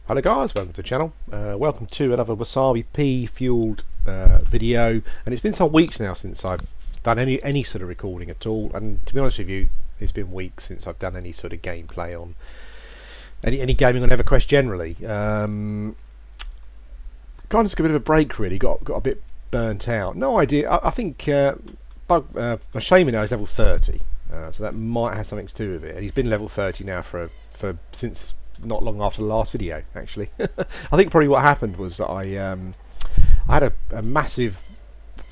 Hello guys, welcome to the channel. Welcome to another Wasabi Pea fueled video, and it's been some weeks now since I've done any sort of recording at all, and to be honest with you, it's been weeks since I've done any sort of gameplay on any gaming on Everquest generally. Kind of took a bit of a break really, got a bit burnt out. No idea, I think my Shaman now is level 30, so that might have something to do with it, and he's been level 30 now for since not long after the last video actually. I think probably what happened was that I had a massive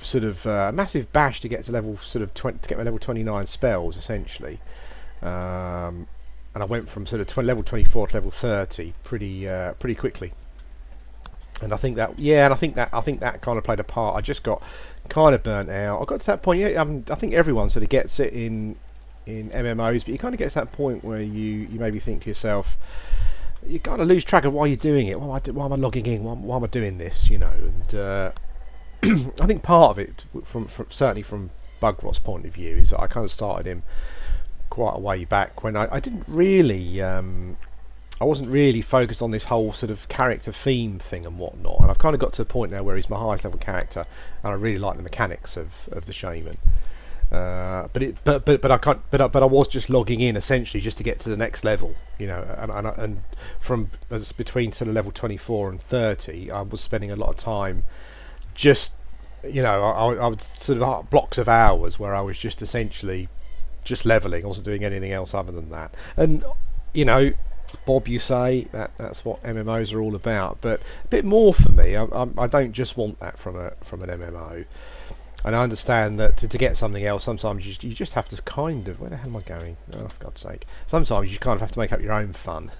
sort of massive bash to get to level sort of 20, to get my level 29 spells essentially, and I went from sort of level 24 to level 30 pretty quickly, and I think that kind of played a part. I just got kind of burnt out. I got to that point, I think everyone sort of gets it in MMOs, but you kind of get to that point where you maybe think to yourself, you kind of lose track of why you're doing it. Why am I logging in? Why am I doing this? You know, and I think part of it, from certainly from Bugrot's point of view, is that I kind of started him quite a way back when I didn't really, I wasn't really focused on this whole sort of character theme thing and whatnot. And I've kind of got to the point now where he's my highest level character, and I really like the mechanics of the Shaman. But I was just logging in essentially just to get to the next level, you know, and from between sort of level 24 and 30, I was spending a lot of time just, you know, I would sort of blocks of hours where I was just essentially just leveling. I wasn't doing anything else other than that. And you know, Bob, you say that's what MMOs are all about, but a bit more for me. I don't just want that from an MMO. And I understand that to get something else, sometimes you just have to kind of... Where the hell am I going? Oh, for God's sake. Sometimes you kind of have to make up your own fun.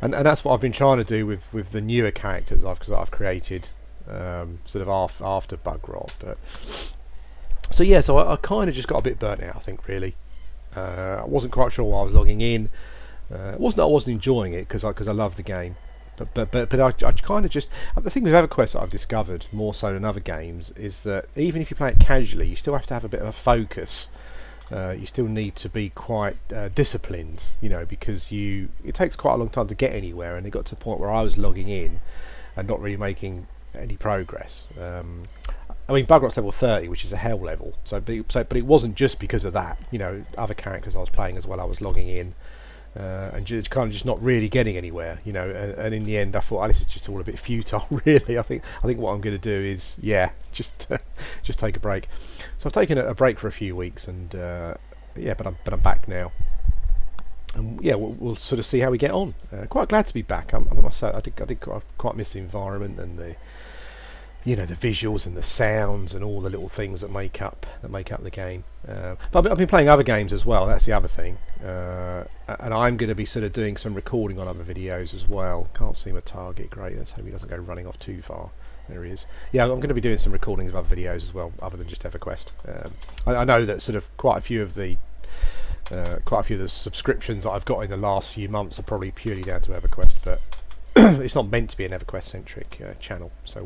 and that's what I've been trying to do with the newer characters I've created sort of after Bugrot. But so yeah, so I kind of just got a bit burnt out, I think, really. I wasn't quite sure why I was logging in. It wasn't that I wasn't enjoying it, because I love the game. But I kind of just... The thing with EverQuest that I've discovered, more so than other games, is that even if you play it casually, you still have to have a bit of a focus. You still need to be quite disciplined, you know, because it takes quite a long time to get anywhere, and it got to a point where I was logging in and not really making any progress. I mean, Bugrot's level 30, which is a hell level, but it wasn't just because of that. You know, other characters I was playing as well, I was logging in. And kind of just not really getting anywhere, you know, and in the end I thought, this is just all a bit futile really. I think what I'm going to do is just take a break. So I've taken a break for a few weeks, and but I'm back now, and we'll sort of see how we get on. Quite glad to be back. I must say, I did quite miss the environment and the visuals and the sounds and all the little things that make up the game. But I've been playing other games as well. That's the other thing. And I'm going to be sort of doing some recording on other videos as well. Can't see my target. Great. Let's hope he doesn't go running off too far. There he is. Yeah, I'm going to be doing some recordings of other videos as well, other than just EverQuest. I know that sort of quite a few of the subscriptions that I've got in the last few months are probably purely down to EverQuest, but it's not meant to be an EverQuest centric channel. So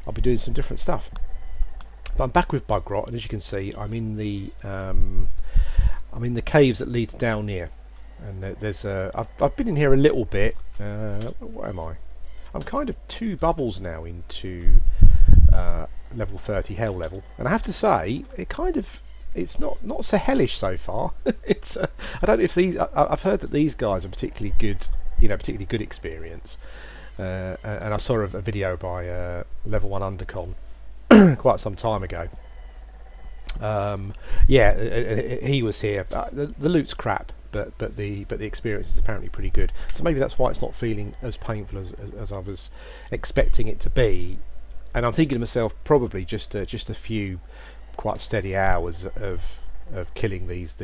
I'll be doing some different stuff. But I'm back with Bugrot, and as you can see, I'm in the caves that lead down here, and I've been in here a little bit. Where am I? I'm kind of 2 bubbles now into level 30 hell level, and I have to say it's not so hellish so far. I don't know if I've heard that these guys are particularly good, particularly good experience. And I saw a video by level 1 Undercon quite some time ago. He was here. The loot's crap, but the experience is apparently pretty good. So maybe that's why it's not feeling as painful as I was expecting it to be. And I'm thinking to myself, probably just a few quite steady hours of killing these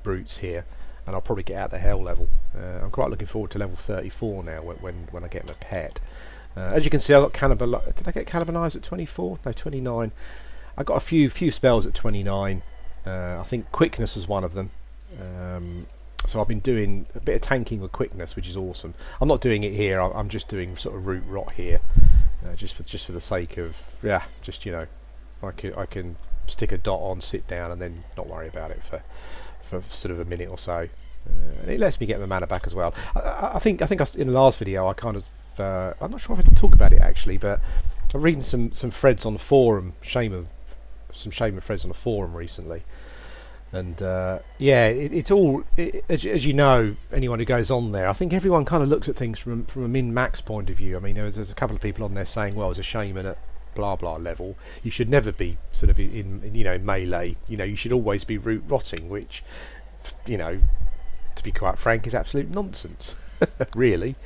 brutes here, and I'll probably get out the hell level. I'm quite looking forward to level 34 now when I get my pet. As you can see, I got did I get cannibalized at 24? No, 29. I got a few spells at 29. I think quickness was one of them. So I've been doing a bit of tanking with quickness, which is awesome. I'm not doing it here. I'm just doing sort of root rot here, just for the sake of I can stick a dot on, sit down, and then not worry about it for sort of a minute or so. and it lets me get my mana back as well. I think in the last video I kind of I'm not sure if I did talk about it actually, but I'm reading some threads on the forum, some Shaman threads on the forum recently, and yeah, it's all as you know, anyone who goes on there, I think everyone kind of looks at things from a min-max point of view. I mean, there's a couple of people on there saying, well, as a Shaman at blah blah level, you should never be sort of in melee. You should always be root rotting, which, to be quite frank, is absolute nonsense. Really.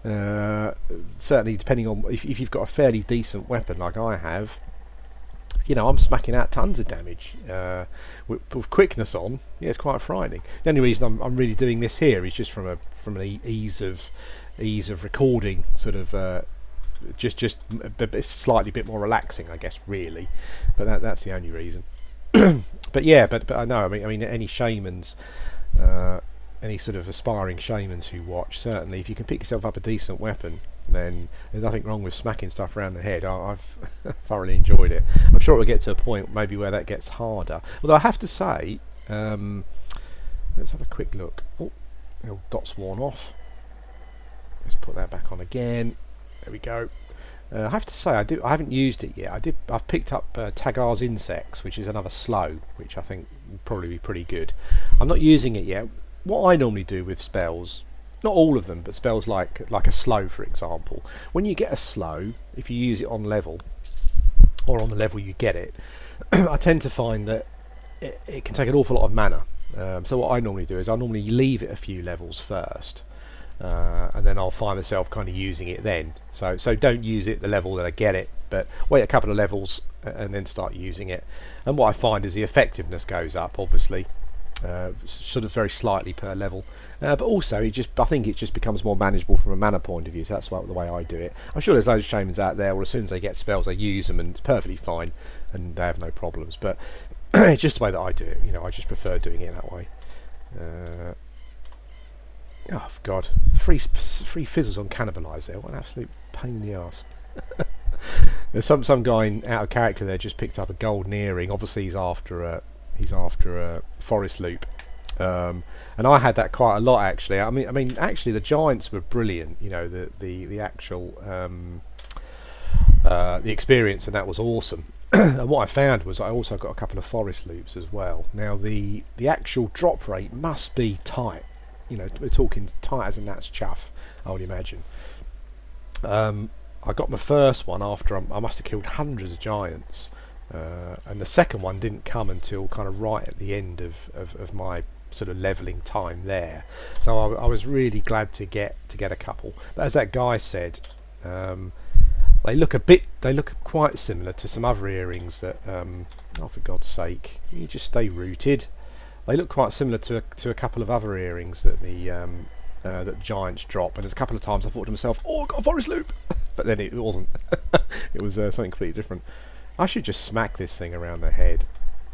Certainly, depending on if you've got a fairly decent weapon like I have, I'm smacking out tons of damage with quickness on. Yeah, it's quite frightening. The only reason I'm really doing this here is just from an ease of recording, sort of just a slightly bit more relaxing, I guess, really. But that's the only reason. But yeah, but I know. I mean, any shamans. Any sort of aspiring shamans who watch, certainly if you can pick yourself up a decent weapon, then there's nothing wrong with smacking stuff around the head. I've thoroughly enjoyed it. I'm sure it will get to a point maybe where that gets harder, although I have to say, let's have a quick look. Oh, the old dot's worn off. Let's put that back on again. There we go. I have to say, I haven't used it yet. I've picked up Tagar's Insects, which is another slow, which I think will probably be pretty good. I'm not using it yet. What I normally do with spells, not all of them, but spells like a slow, for example, when you get a slow, if you use it on level, or on the level you get it, I tend to find that it can take an awful lot of mana. So what I normally do is I normally leave it a few levels first, and then I'll find myself kind of using it then. So don't use it the level that I get it, but wait a couple of levels and then start using it. And what I find is the effectiveness goes up, obviously. Sort of very slightly per level, but also I think it just becomes more manageable from a mana point of view. So that's the way I do it. I'm sure there's loads of shamans out there where as soon as they get spells they use them and it's perfectly fine and they have no problems, but it's just the way that I do it. I just prefer doing it that way. Oh god, free fizzles on Cannibalise there. What an absolute pain in the arse. There's some guy out of character there just picked up a golden earring. Obviously he's after a forest loop, and I had that quite a lot actually. I mean actually the giants were brilliant. The actual the experience, and that was awesome. And what I found was I also got a couple of forest loops as well. Now the actual drop rate must be tight. We're talking tight as a gnat's chuff, I would imagine. I got my first one after I must have killed hundreds of giants. And the second one didn't come until kind of right at the end of my sort of leveling time there. So I was really glad to get a couple. But as that guy said, they look quite similar to some other earrings that oh, for God's sake, you just stay rooted. They look quite similar to a couple of other earrings that that giants drop. And there's a couple of times I thought to myself, oh, I've got a forest loop, but then it wasn't. It was something completely different. I should just smack this thing around the head,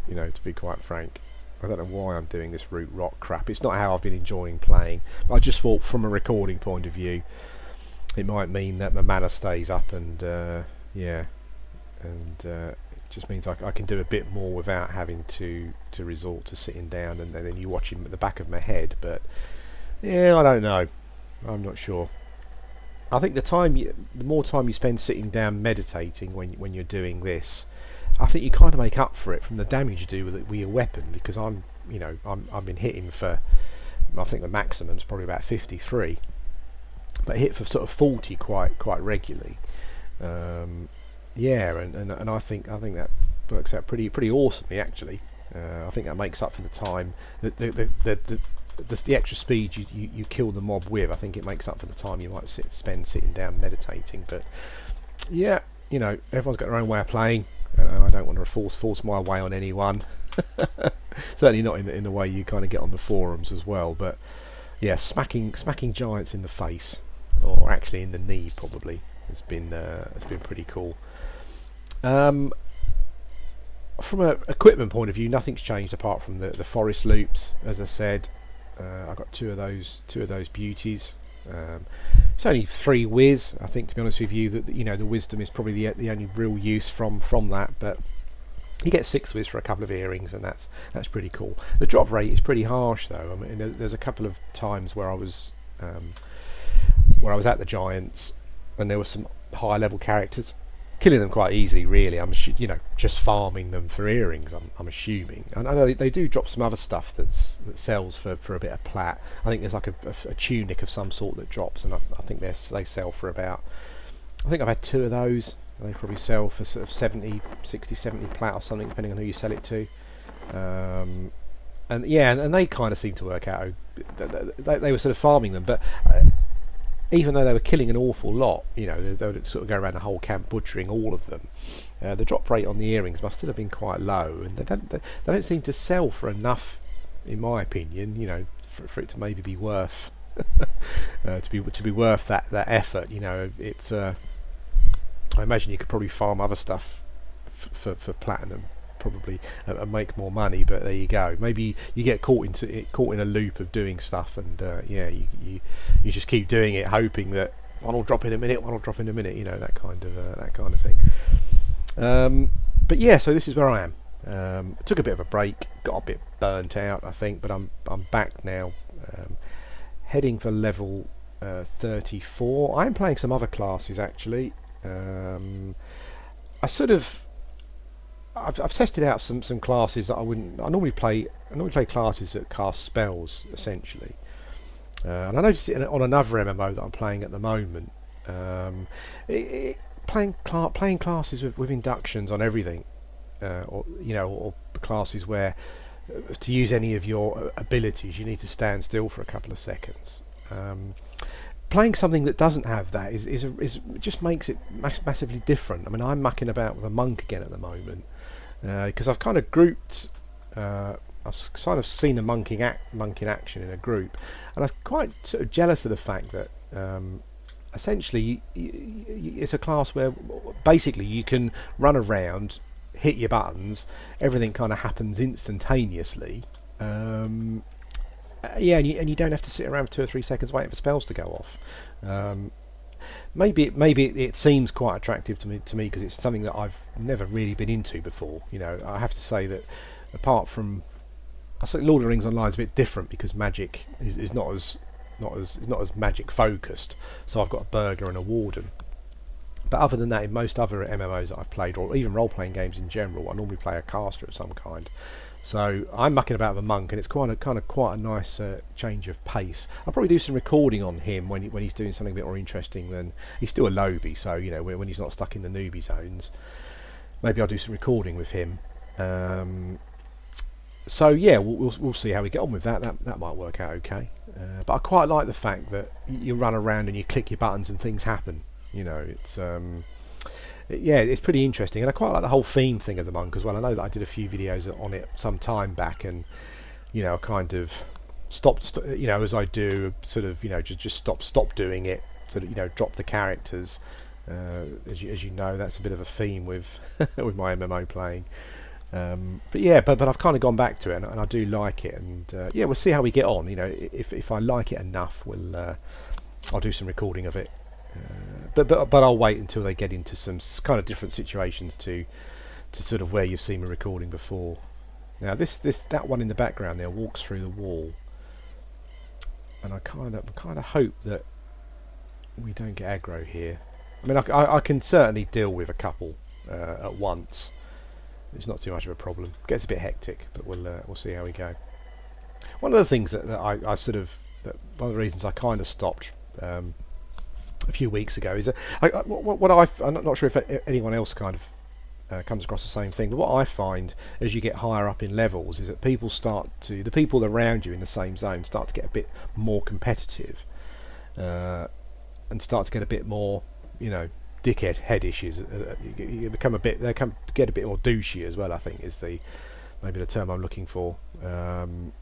to be quite frank. I don't know why I'm doing this root rot crap. It's not how I've been enjoying playing. I just thought from a recording point of view, it might mean that my mana stays up, and yeah, and it just means I can do a bit more without having to resort to sitting down and then you watching at the back of my head. But yeah, I don't know. I'm not sure. I think the more time you spend sitting down meditating when you're doing this, I think you kind of make up for it from the damage you do with your weapon, because I've been hitting for, I think the maximum's probably about 53, but I hit for sort of 40 quite regularly. Yeah, and I think that works out pretty awesomely actually. I think that makes up for the time the extra speed you kill the mob with. I think it makes up for the time you might spend sitting down meditating. But yeah, everyone's got their own way of playing, and I don't want to force my way on anyone. Certainly not in the way you kind of get on the forums as well. But yeah, smacking giants in the face, or actually in the knee probably, has been pretty cool. From an equipment point of view, nothing's changed apart from the forest loops. As I said, I got two of those beauties. It's only 3 whiz, I think, to be honest with you. That the wisdom is probably the only real use from that. But You get 6 whiz for a couple of earrings, and that's pretty cool. The drop rate is pretty harsh though. I mean, there's a couple of times where I was at the Giants, and there were some high level characters, killing them quite easily. Really, just farming them for earrings. I'm assuming. And I know they do drop some other stuff that sells for a bit of plat. I think there's like a tunic of some sort that drops, and I think they sell for about. I think I've had 2 of those. They probably sell for sort of 70 plat or something, depending on who you sell it to. And they kind of seem to work out. They were sort of farming them, but even though they were killing an awful lot, they would sort of go around the whole camp butchering all of them. The drop rate on the earrings must still have been quite low, and they don't seem to sell for enough, in my opinion. For it to maybe be worth to be worth that effort. It's. I imagine you could probably farm other stuff for platinum, probably, and make more money. But there you go. Maybe you get caught in a loop of doing stuff, and you just keep doing it, hoping that one will drop in a minute, that kind of thing. But yeah, so this is where I am. I took a bit of a break, got a bit burnt out, I think, but I'm back now, heading for level 34. I'm playing some other classes actually. I've tested out some classes that I normally play classes that cast spells essentially, and I noticed it on another MMO that I'm playing at the moment. Playing classes with inductions on everything, or classes where to use any of your abilities you need to stand still for a couple of seconds. Playing something that doesn't have that is just makes it massively different. I mean, I'm mucking about with a monk again at the moment, because I've kind of grouped. I've kind of seen a monk in action in a group, and I'm quite sort of jealous of the fact that essentially it's a class where basically you can run around, hit your buttons, everything kind of happens instantaneously. And you don't have to sit around for 2 or 3 seconds waiting for spells to go off. Maybe it seems quite attractive to me because it's something that I've never really been into before. I have to say that apart from, I think Lord of the Rings Online is a bit different because magic is not as magic focused. So I've got a burglar and a warden. But other than that, in most other MMOs that I've played, or even role-playing games in general, I normally play a caster of some kind. So I'm mucking about with a monk, and it's quite a nice change of pace. I'll probably do some recording on him when he's doing something a bit more interesting. Than he's still a lowbie, so when he's not stuck in the newbie zones, maybe I'll do some recording with him. So yeah, we'll see how we get on with that. That might work out okay. But I quite like the fact that you run around and you click your buttons and things happen. It's it's pretty interesting, and I quite like the whole theme thing of the monk as well. I know that I did a few videos on it some time back, and I kind of stopped, as I do, sort of, just stop doing it, sort of, drop the characters. As you know, that's a bit of a theme with with my MMO playing. But I've kind of gone back to it, and I do like it, and we'll see how we get on. If I like it enough, I'll do some recording of it. But I'll wait until they get into some kind of different situations to sort of where you've seen me recording before. Now that one in the background there walks through the wall, and I kind of hope that we don't get aggro here. I mean, I can certainly deal with a couple at once. It's not too much of a problem. It gets a bit hectic, but we'll see how we go. One of the things that one of the reasons I kind of stopped a few weeks ago is that I'm not sure if anyone else kind of comes across the same thing, but what I find as you get higher up in levels is that the people around you in the same zone start to get a bit more competitive, and start to get a bit more, dickhead headish. You get a bit more douchey as well, I think is maybe the term I'm looking for. And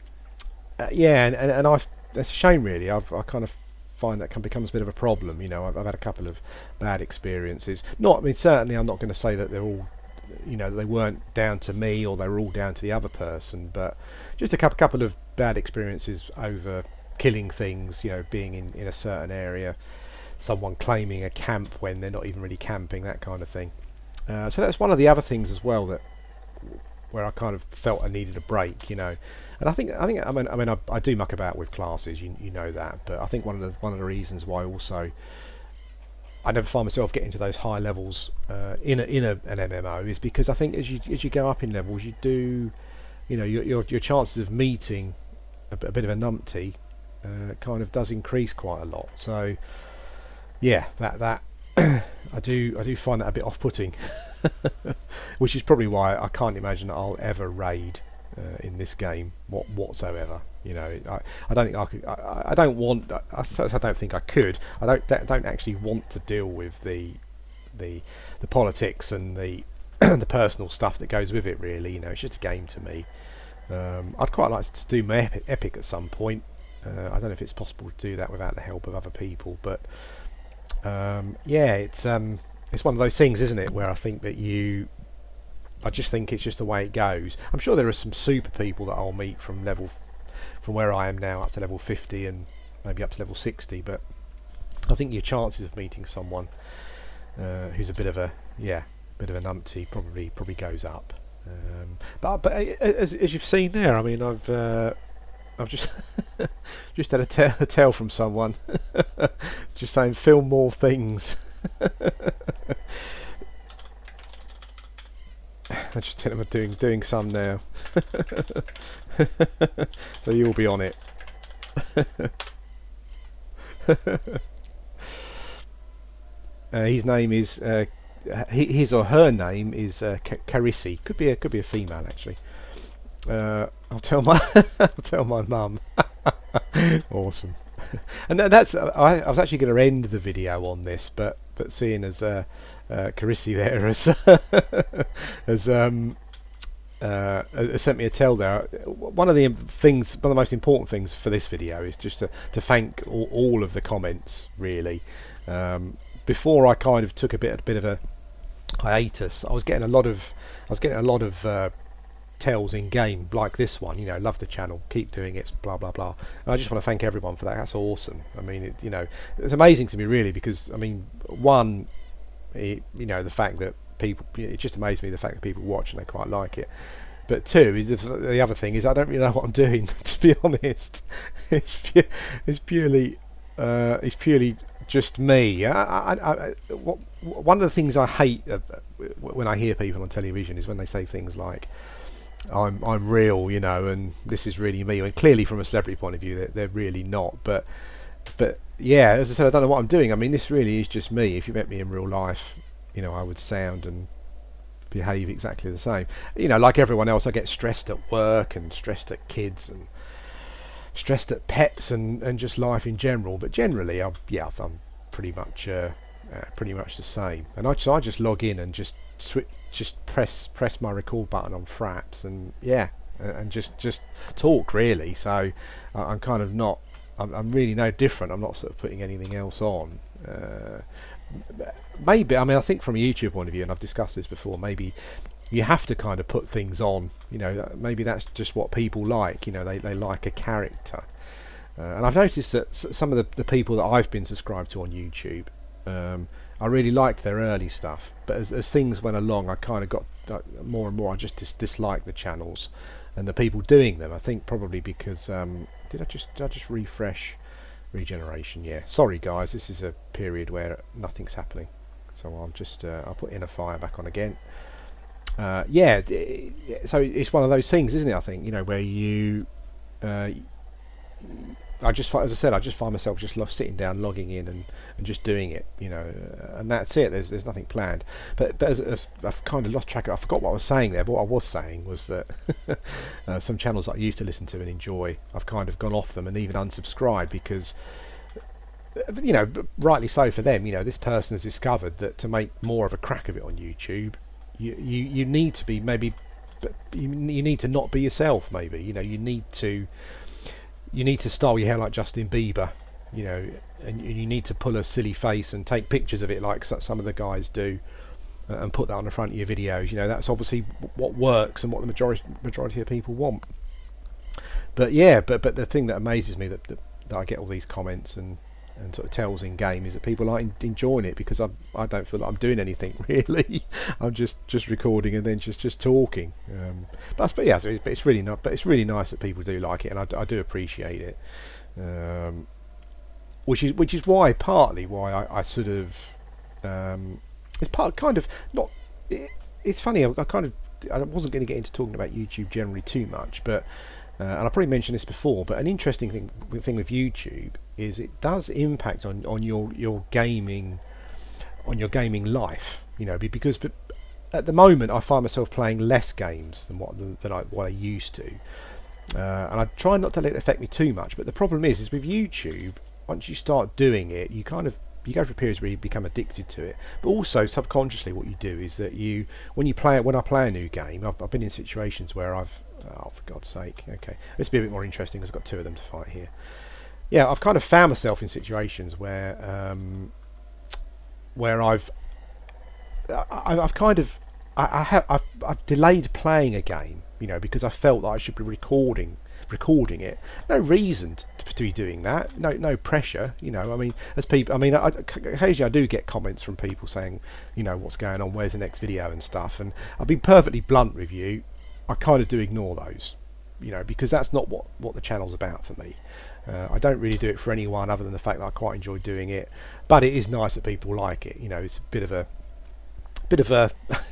that's a shame really. I kind of find that becomes a bit of a problem. I've had a couple of bad experiences. Certainly I'm not going to say that they're all, they weren't down to me or they were all down to the other person, but just a couple of bad experiences over killing things, being in a certain area, someone claiming a camp when they're not even really camping, that kind of thing. So that's one of the other things as well that where I kind of felt I needed a break, you know. And I do muck about with classes, you know that, but I think one of the reasons why also I never find myself getting to those high levels in an MMO is because I think as you go up in levels, you do, you know, your chances of meeting a bit of a numpty kind of does increase quite a lot. So yeah, that I do find that a bit off-putting, which is probably why I can't imagine that I'll ever raid in this game whatsoever. You know, I don't think I could. I don't want. I don't think I could. I don't actually want to deal with the politics and the the personal stuff that goes with it. Really, you know, it's just a game to me. I'd quite like to do my epic at some point. I don't know if it's possible to do that without the help of other people, but yeah, it's one of those things, isn't it, where I think that I just think it's just the way it goes. I'm sure there are some super people that I'll meet from where I am now up to level 50 and maybe up to level 60, but I think your chances of meeting someone who's a bit of a numpty probably goes up. But as you've seen there, I mean, I've just just had a tell from someone just saying film more things. I just tell them I'm doing some now. So you'll be on it. His name is his or her name is Carissy. Could be a female actually. I'll tell my mum. Awesome. And that's I was actually going to end the video on this, but seeing as Carissy there has sent me a tell there. One of the most important things for this video is just to thank all of the comments, really. Before I kind of took a bit of a hiatus, I was getting a lot of tells in game like this one, you know, love the channel, keep doing it, blah blah blah. And I just want to thank everyone for that. That's awesome. I mean, you know, it's amazing to me really, because I mean, one, you know, the fact that it just amazes me the fact that people watch and they quite like it. But two, is the other thing is I don't really know what I'm doing, to be honest. It's purely just me. One of the things I hate when I hear people on television is when they say things like, I'm real, you know, and this is really me. And clearly, from a celebrity point of view, they're really not. But yeah, as I said, I don't know what I'm doing. I mean, this really is just me. If you met me in real life, you know, I would sound and behave exactly the same. You know, like everyone else, I get stressed at work and stressed at kids and stressed at pets and just life in general. But generally, I'm pretty much the same. And I just log in and just press my record button on Fraps and and just talk really. So I'm kind of not. I'm really no different. I'm not sort of putting anything else on. Maybe, I mean, I think from a YouTube point of view, and I've discussed this before, maybe you have to kind of put things on, you know, maybe that's just what people like, you know, they like a character. And I've noticed that some of the people that I've been subscribed to on YouTube, I really liked their early stuff, but as things went along, I kind of got more and more, I just disliked the channels and the people doing them. I think probably because, did I just refresh regeneration? Yeah, sorry guys, this is a period where nothing's happening, so I'll put inner fire back on again. So it's one of those things, isn't it? I think, you know, where you as I said, I just find myself just sitting down, logging in and just doing it, you know, and that's it. There's nothing planned. But as I've kind of lost track of, I forgot what I was saying there, but what I was saying was that some channels that I used to listen to and enjoy, I've kind of gone off them and even unsubscribed because, you know, rightly so for them, you know, this person has discovered that to make more of a crack of it on YouTube, you need to be you need to not be yourself, maybe, you know, you need to style your hair like Justin Bieber, you know, and you need to pull a silly face and take pictures of it like some of the guys do, and put that on the front of your videos. You know, that's obviously what works and what the majority of people want. But yeah, but the thing that amazes me that I get all these comments and and sort of tells in game is that people are enjoying it, because I don't feel that I'm doing anything really. I'm just recording and then just talking. But yeah, it's really not. But it's really nice that people do like it, and I do appreciate it. Which is why partly why I sort of it's part kind of not. It's funny. I wasn't going to get into talking about YouTube generally too much, but and I probably mentioned this before. But an interesting thing with YouTube is it does impact on your gaming life. Because at the moment I find myself playing less games than what I used to, and I try not to let it affect me too much. But the problem is with YouTube, once you start doing it, you go through periods where you become addicted to it. But also subconsciously, what you do is that when I play a new game, I've been in situations where oh, for God's sake, okay, let's be a bit more interesting because I've got two of them to fight here. Yeah, I've kind of found myself in situations where I've delayed playing a game, because I felt that I should be recording it. No reason to be doing that. No pressure. I mean, as people, I mean, occasionally I do get comments from people saying, what's going on, where's the next video and stuff. And I'll be perfectly blunt with you. I kind of do ignore those, because that's not what the channel's about for me. I don't really do it for anyone other than the fact that I quite enjoy doing it. But it is nice that people like it. It's a bit of a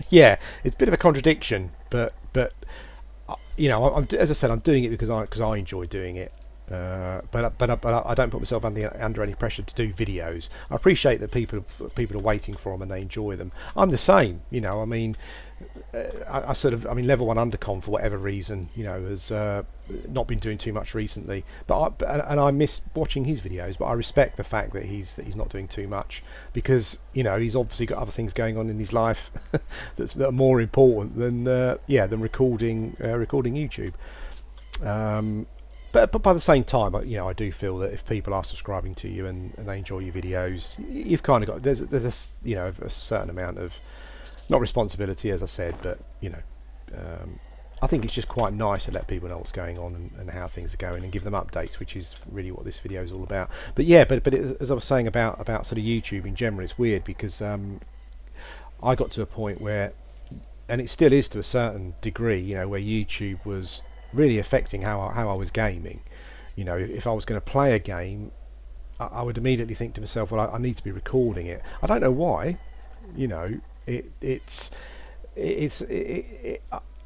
yeah, it's a bit of a contradiction, but as I said, I'm doing it because I enjoy doing it. But I don't put myself under any pressure to do videos. I appreciate that people are waiting for them and they enjoy them. I'm the same. I mean, I mean, level 1 undercon for whatever reason, has not been doing too much recently. But I miss watching his videos. But I respect the fact that he's not doing too much, because he's obviously got other things going on in his life that are more important than recording YouTube. But by the same time, I do feel that if people are subscribing to you and they enjoy your videos, you've kind of got there's a certain amount of, not responsibility as I said, but I think it's just quite nice to let people know what's going on and how things are going and give them updates, which is really what this video is all about. But yeah, as I was saying about sort of YouTube in general, it's weird because I got to a point where, and it still is to a certain degree, where YouTube was really affecting how I was gaming. If I was going to play a game, I would immediately think to myself, well, I need to be recording it. I don't know why.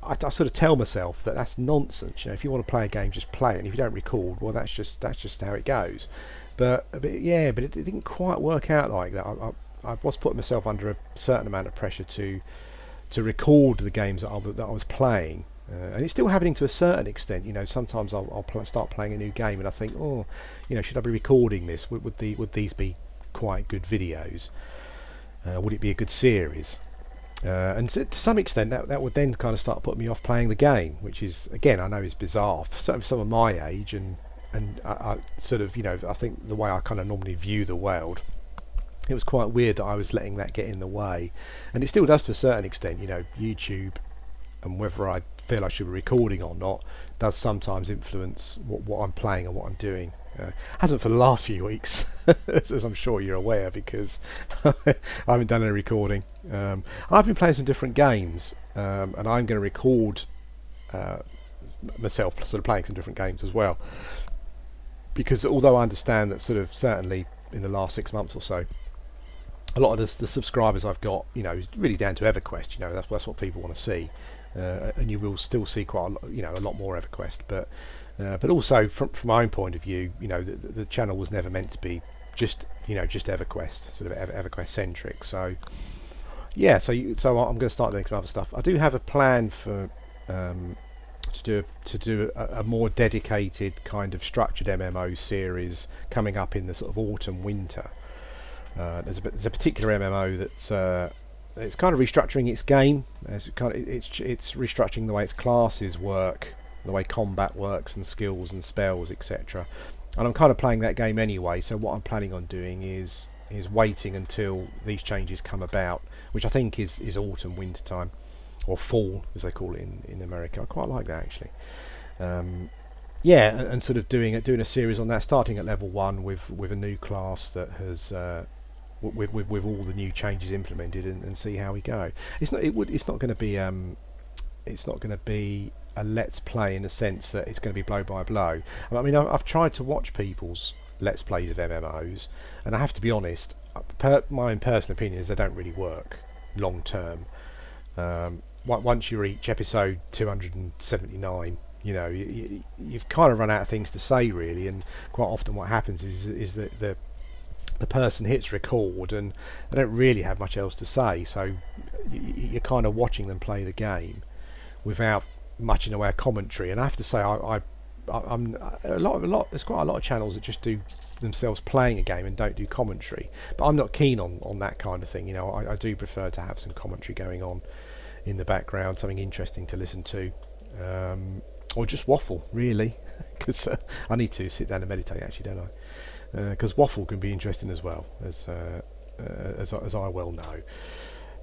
I sort of tell myself that that's nonsense. If you want to play a game, just play it, and if you don't record, well, that's just how it goes. But it didn't quite work out like that. I was putting myself under a certain amount of pressure to record the games that I was playing. And it's still happening to a certain extent. Sometimes I'll start playing a new game and I think, should I be recording this? Would these be quite good videos? Would it be a good series? And to some extent that would then kind of start putting me off playing the game, which is, again, I know is bizarre for some of my age, and I sort of, I think the way I kind of normally view the world, it was quite weird that I was letting that get in the way. And it still does to a certain extent. YouTube, and whether I feel I should be recording or not, does sometimes influence what I'm playing and what I'm doing. Hasn't for the last few weeks, as I'm sure you're aware, because I haven't done any recording. I've been playing some different games, and I'm going to record myself sort of playing some different games as well, because although I understand that sort of certainly in the last 6 months or so, a lot of the subscribers I've got, is really down to Everquest. That's what people want to see. And you will still see quite a lot more Everquest, but also from my own point of view, the channel was never meant to be just Everquest, sort of Everquest centric. So yeah, so I'm going to start doing some other stuff. I do have a plan for to do a more dedicated kind of structured MMO series coming up in the sort of autumn winter. There's a particular MMO that's it's kind of restructuring its game. It's restructuring the way its classes work, the way combat works, and skills and spells, etc. And I'm kind of playing that game anyway. So what I'm planning on doing is waiting until these changes come about, which I think is autumn, winter time, or fall as they call it in America. I quite like that actually. yeah, and sort of doing a series on that, starting at level 1 with a new class that has with all the new changes implemented, and see how we go. It's not going to be it's not going to be a let's play in the sense that it's going to be blow by blow. I mean, I've tried to watch people's let's plays of MMOs, and I have to be honest, my personal opinion is they don't really work long term. Once you reach episode 279, you know, you've kind of run out of things to say really, and quite often what happens is that the person hits record and they don't really have much else to say, so you're kind of watching them play the game without much in the way of commentary. And I have to say, I'm a lot. There's quite a lot of channels that just do themselves playing a game and don't do commentary. But I'm not keen on that kind of thing. You know, I do prefer to have some commentary going on in the background, something interesting to listen to, or just waffle really, because I need to sit down and meditate actually, don't I? Because waffle can be interesting as well, as I well know.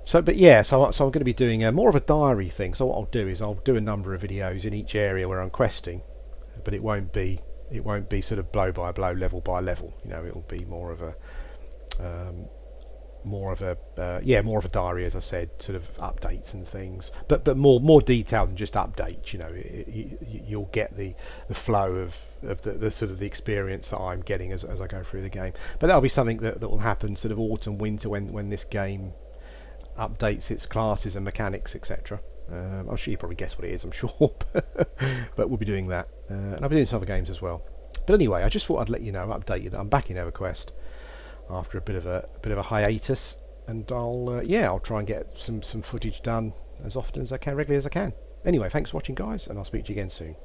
So, but yeah, so I'm going to be doing more of a diary thing. So what I'll do is I'll do a number of videos in each area where I'm questing, but it won't be sort of blow by blow, level by level. You know, it'll be more of a more of a diary, as I said, sort of updates and things, but more detailed than just updates. You know, you'll get the flow of the sort of the experience that I'm getting as I go through the game. But that'll be something that will happen sort of autumn, winter, when this game updates its classes and mechanics, etc. I'm sure you probably guess what it is, I'm sure, but we'll be doing that, and I'll be doing some other games as well. But anyway, I just thought I'd let you know, update you that I'm back in Everquest after a bit of a hiatus, and I'll try and get some footage done as often as I can, regularly as I can. Anyway, thanks for watching, guys, and I'll speak to you again soon.